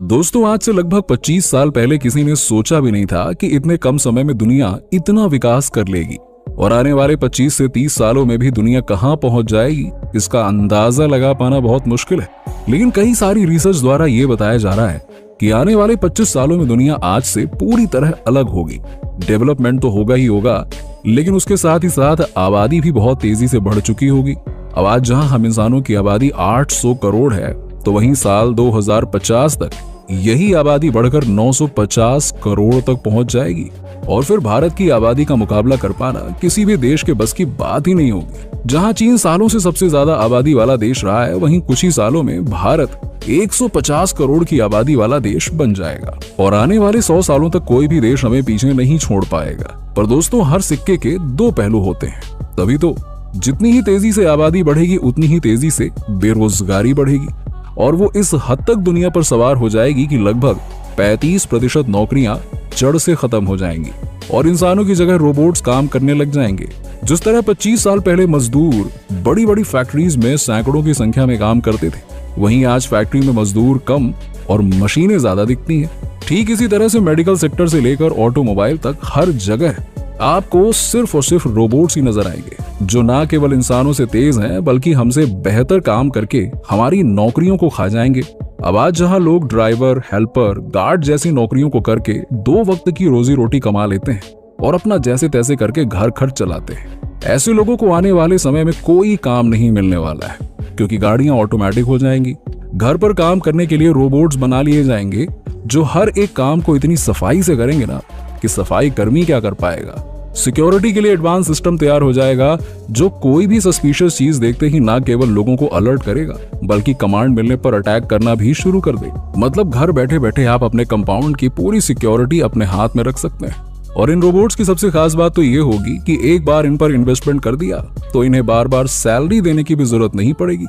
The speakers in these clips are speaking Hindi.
दोस्तों, आज से लगभग 25 साल पहले किसी ने सोचा भी नहीं था कि इतने कम समय में दुनिया इतना विकास कर लेगी और आने वाले 25 से 30 सालों में भी दुनिया कहां पहुंच जाएगी इसका अंदाजा लगा पाना बहुत मुश्किल है। लेकिन कई सारी रिसर्च द्वारा यह बताया जा रहा है कि आने वाले 25 सालों में दुनिया आज से पूरी तरह अलग होगी। डेवलपमेंट तो होगा ही होगा, लेकिन उसके साथ ही साथ आबादी भी बहुत तेजी से बढ़ चुकी होगी। अब आज जहां हम इंसानों की आबादी 800 करोड़ है, तो वहीं साल 2050 तक यही आबादी बढ़कर 950 करोड़ तक पहुंच जाएगी और फिर भारत की आबादी का मुकाबला कर पाना किसी भी देश के बस की बात ही नहीं होगी। जहां चीन सालों से सबसे ज्यादा आबादी वाला देश रहा है, वहीं कुछ ही सालों में भारत 150 करोड़ की आबादी वाला देश बन जाएगा और आने वाले 100 सालों तक कोई भी देश हमें पीछे नहीं छोड़ पाएगा। पर दोस्तों, हर सिक्के के दो पहलू होते हैं, तभी तो जितनी ही तेजी से आबादी बढ़ेगी उतनी ही तेजी से बेरोजगारी बढ़ेगी और वो इस हद तक दुनिया पर सवार हो जाएगी कि लगभग 35% नौकरियां जड़ से खत्म हो जाएंगी और इंसानों की जगह रोबोट्स काम करने लग जाएंगे। जिस तरह 25 साल पहले मजदूर बड़ी बड़ी फैक्ट्रीज में सैकड़ों की संख्या में काम करते थे, वहीं आज फैक्ट्री में मजदूर कम और मशीनें ज्यादा दिखती हैं। ठीक इसी तरह से मेडिकल सेक्टर से लेकर ऑटोमोबाइल तक हर जगह आपको सिर्फ और सिर्फ रोबोट्स ही नजर आएंगे, जो ना केवल इंसानों से तेज हैं बल्कि हमसे बेहतर काम करके हमारी नौकरियों को खा जाएंगे। अब आज जहां लोग ड्राइवर, हेल्पर, गार्ड जैसी नौकरियों को करके 2 वक्त की रोजी रोटी कमा लेते हैं और अपना जैसे तैसे करके घर खर्च चलाते हैं, ऐसे लोगों को आने वाले समय में कोई काम नहीं मिलने वाला है, क्योंकि गाड़ियां ऑटोमेटिक हो जाएंगी। घर पर काम करने के लिए रोबोट्स बना लिए जाएंगे जो हर एक काम को इतनी सफाई से करेंगे ना कि सफाई कर्मी क्या कर पाएगा। सिक्योरिटी के लिए एडवांस सिस्टम तैयार हो जाएगा जो कोई भी सस्पिशियस चीज देखते ही ना केवल लोगों को अलर्ट करेगा बल्कि कमांड मिलने पर अटैक करना भी शुरू कर दे। मतलब घर बैठे बैठे आप अपने कंपाउंड की पूरी सिक्योरिटी अपने हाथ में रख सकते हैं। और इन रोबोट्स की सबसे खास बात तो ये होगी कि एक बार इन पर इन्वेस्टमेंट कर दिया तो इन्हें बार बार सैलरी देने की भी जरूरत नहीं पड़ेगी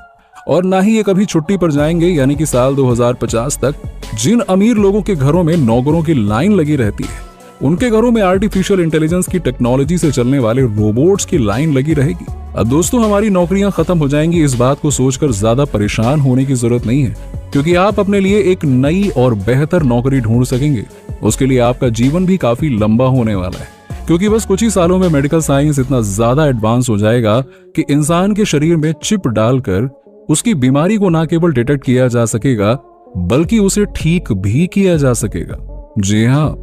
और ना ही ये कभी छुट्टी पर जाएंगे। यानी कि साल 2050 तक जिन अमीर लोगों के घरों में नौकरों की लाइन लगी रहती है, उनके घरों में आर्टिफिशियल इंटेलिजेंस की टेक्नोलॉजी से चलने वाले रोबोट्स की लाइन लगी रहेगी। अब दोस्तों, हमारी नौकरियां खत्म हो जाएंगी, इस बात को सोचकर ज्यादा परेशान होने की जरूरत नहीं है, क्योंकि आप अपने लिए एक नई और बेहतर नौकरी ढूंढ सकेंगे। उसके लिए आपका जीवन भी काफी लंबा होने वाला है, क्योंकि बस कुछ ही सालों में मेडिकल साइंस इतना ज्यादा एडवांस हो जाएगा कि इंसान के शरीर में चिप डालकर उसकी बीमारी को न केवल डिटेक्ट किया जा सकेगा बल्कि उसे ठीक भी किया जा सकेगा। जी हाँ,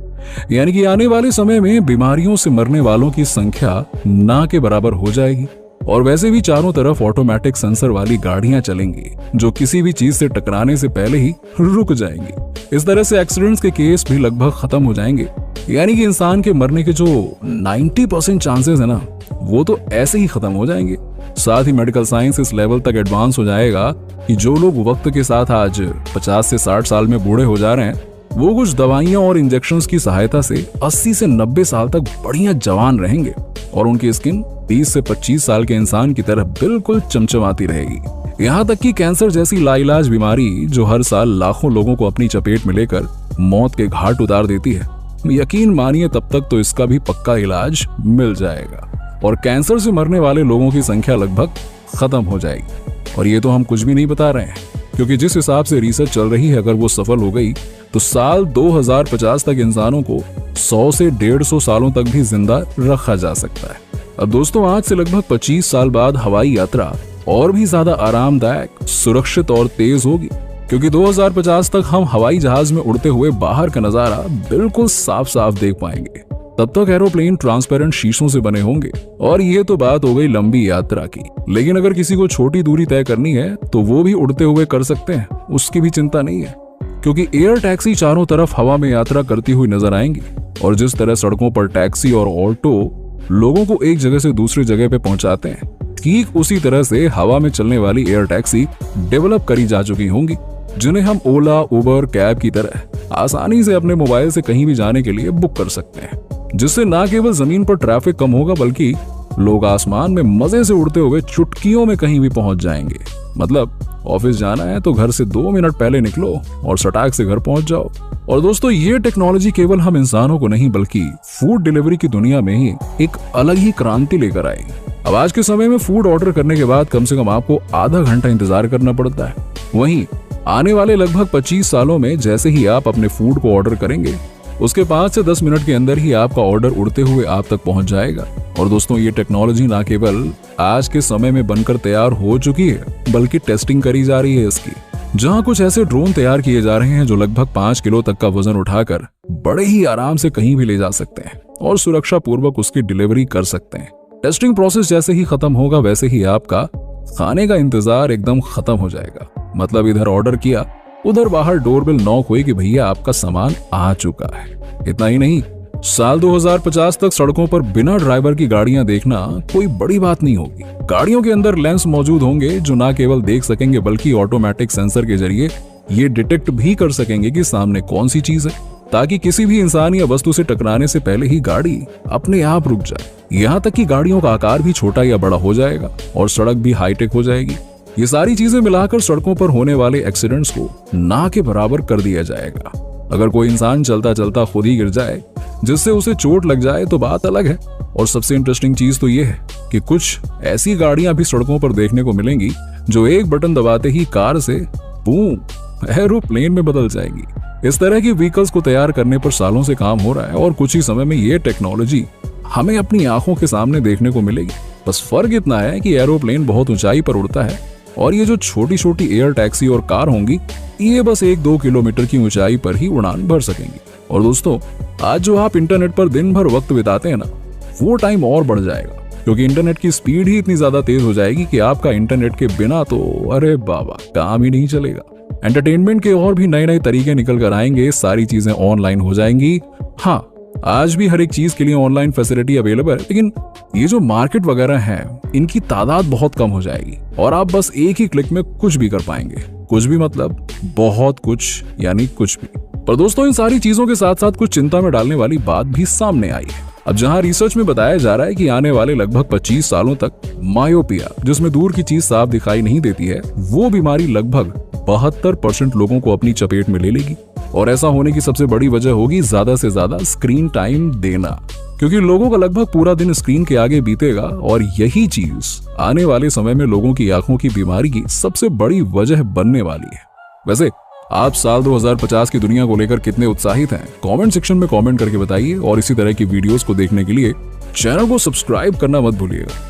यानी कि आने वाले समय में बीमारियों से मरने वालों की संख्या ना के बराबर हो जाएगी। और वैसे भी चारों तरफ ऑटोमेटिक सेंसर वाली गाड़ियां चलेंगी जो किसी भी चीज से टकराने से पहले ही रुक जाएंगी। इस तरह से एक्सीडेंट्स के केस भी लगभग खत्म हो जाएंगे। यानी कि इंसान के मरने के जो 90% चांसेस है ना, वो तो ऐसे ही खत्म हो जाएंगे। साथ ही मेडिकल साइंस इस लेवल तक एडवांस हो जाएगा कि जो लोग वक्त के साथ आज 50 से 60 साल में बूढ़े हो जा रहे हैं, वो कुछ दवाइयां और इंजेक्शंस की सहायता से 80 से 90 साल तक बढ़िया जवान रहेंगे और उनकी स्किन 20 से 25 साल के इंसान की तरह बिल्कुल चमचमाती रहेगी। यहाँ तक कि कैंसर जैसी लाइलाज बीमारी जो हर साल लाखों लोगों को अपनी चपेट में लेकर मौत के घाट उतार देती है, यकीन मानिए तब तक तो इसका भी पक्का इलाज मिल जाएगा और कैंसर से मरने वाले लोगों की संख्या लगभग खत्म हो जाएगी। और ये तो हम कुछ भी नहीं बता रहे हैं, क्योंकि जिस हिसाब से रिसर्च चल रही है, अगर वो सफल हो गई तो साल 2050 तक इंसानों को 100 से 150 सालों तक भी जिंदा रखा जा सकता है। अब दोस्तों, आज से लगभग 25 साल बाद हवाई यात्रा और भी ज्यादा आरामदायक, सुरक्षित और तेज होगी, क्योंकि 2050 तक हम हवाई जहाज में उड़ते हुए बाहर का नजारा बिल्कुल साफ साफ देख पाएंगे। तब तक एरोप्लेन ट्रांसपेरेंट शीशों से बने होंगे। और ये तो बात हो गई लंबी यात्रा की, लेकिन अगर किसी को छोटी दूरी तय करनी है तो वो भी उड़ते हुए कर सकते हैं, उसकी भी चिंता नहीं है, क्योंकि एयर टैक्सी चारों तरफ हवा में यात्रा करती हुई नजर आएंगी। और जिस तरह सड़कों पर टैक्सी और ऑटो लोगों को एक जगह से दूसरी जगह पे पहुंचाते हैं, ठीक उसी तरह से हवा में चलने वाली एयर टैक्सी डेवलप करी जा चुकी होंगी, जिन्हें हम ओला, उबर, कैब की तरह आसानी से अपने मोबाइल से कहीं भी जाने के लिए बुक कर सकते हैं, जिससे ना केवल जमीन पर ट्रैफिक कम होगा बल्कि लोग आसमान में मजे से उड़ते हुए चुटकियों में कहीं भी पहुंच जाएंगे। मतलब ऑफिस जाना है तो घर से 2 मिनट पहले निकलो और सटाक से घर पहुंच जाओ। और दोस्तों, ये टेक्नोलॉजी केवल हम इंसानों को नहीं बल्कि फूड डिलीवरी की दुनिया में ही एक अलग ही क्रांति लेकर आएगी। अब आज के समय में फूड ऑर्डर करने के बाद कम से कम आपको आधा घंटा इंतजार करना पड़ता है, वहीं आने वाले लगभग 25 सालों में जैसे ही आप अपने फूड को ऑर्डर करेंगे, उसके 5 से 10 मिनट के अंदर ही आपका ऑर्डर उड़ते हुए आप तक पहुंच जाएगा। और दोस्तों, ये टेक्नोलॉजी ना केवल आज के समय में बनकर तैयार हो चुकी है, बल्कि टेस्टिंग करी जा रही है इसकी, जहां कुछ ऐसे ड्रोन तैयार किए जा रहे हैं जो लगभग 5 किलो तक का वजन उठाकर बड़े ही आराम से कहीं भी ले जा सकते हैं और सुरक्षा पूर्वक उसकी डिलीवरी कर सकते हैं। टेस्टिंग प्रोसेस जैसे ही खत्म होगा, वैसे ही आपका खाने का इंतजार एकदम खत्म हो जाएगा। मतलब इधर ऑर्डर किया, उधर बाहर डोरबेल नॉक हुई कि भैया आपका सामान आ चुका है। इतना ही नहीं, साल 2050 तक सड़कों पर बिना ड्राइवर की गाड़ियां देखना कोई बड़ी बात नहीं होगी। गाड़ियों के अंदर लेंस मौजूद होंगे जो ना केवल देख सकेंगे बल्कि ऑटोमेटिक सेंसर के जरिए ये डिटेक्ट भी कर सकेंगे कि सामने कौन सी चीज है, ताकि किसी भी इंसान या वस्तु से टकराने से पहले ही गाड़ी अपने आप रुक जाए। यहाँ तक कि गाड़ियों का आकार भी छोटा या बड़ा हो जाएगा और सड़क भी हाईटेक हो जाएगी। ये सारी चीजें मिलाकर सड़कों पर होने वाले एक्सीडेंट्स को ना के बराबर कर दिया जाएगा। अगर कोई इंसान चलता चलता खुद ही गिर जाए जिससे उसे चोट लग जाए तो बात अलग है। और सबसे इंटरेस्टिंग चीज तो ये है कि कुछ ऐसी गाड़ियां भी सड़कों पर देखने को मिलेंगी जो एक बटन दबाते ही कार से बूम एरोप्लेन में बदल जाएगी। इस तरह की व्हीकल्स को तैयार करने पर सालों से काम हो रहा है और कुछ ही समय में ये टेक्नोलॉजी हमें अपनी आंखों के सामने देखने को मिलेगी। बस फर्क इतना है कि एरोप्लेन बहुत ऊंचाई पर उड़ता है और ये जो छोटी छोटी एयर टैक्सी और कार होंगी, ये बस 1-2 किलोमीटर की ऊंचाई पर ही उड़ान भर सकेंगी। और दोस्तों, आज जो आप इंटरनेट पर दिन भर वक्त बिताते हैं ना, वो टाइम और बढ़ जाएगा, क्योंकि इंटरनेट की स्पीड ही इतनी ज्यादा तेज हो जाएगी कि आपका इंटरनेट के बिना तो अरे बाबा काम ही नहीं चलेगा। एंटरटेनमेंट के और भी नए नए तरीके निकल कर आएंगे, सारी चीजें ऑनलाइन हो जाएंगी। हाँ, आज भी हर एक चीज के लिए ऑनलाइन फैसिलिटी अवेलेबल है, लेकिन ये जो मार्केट वगैरह है, इनकी तादाद बहुत कम हो जाएगी और आप बस एक ही क्लिक में कुछ भी कर पाएंगे। कुछ भी मतलब बहुत कुछ, यानी कुछ भी। पर दोस्तों, इन सारी चीजों के साथ साथ कुछ चिंता में डालने वाली बात भी सामने आई है। अब जहां रिसर्च में बताया जा रहा है कि आने वाले लगभग 25 सालों तक मायोपिया, जिसमें दूर की चीज साफ दिखाई नहीं देती है, वो बीमारी लगभग 72% लोगों को अपनी चपेट में ले लेगी। और ऐसा होने की सबसे बड़ी वजह होगी ज्यादा से ज्यादा स्क्रीन टाइम देना, क्योंकि लोगों का लगभग पूरा दिन स्क्रीन के आगे बीतेगा और यही चीज आने वाले समय में लोगों की आंखों की बीमारी की सबसे बड़ी वजह बनने वाली है। वैसे आप साल 2050 की दुनिया को लेकर कितने उत्साहित हैं? कमेंट सेक्शन में कमेंट करके बताइए और इसी तरह की वीडियोस को देखने के लिए चैनल को सब्सक्राइब करना मत भूलिएगा।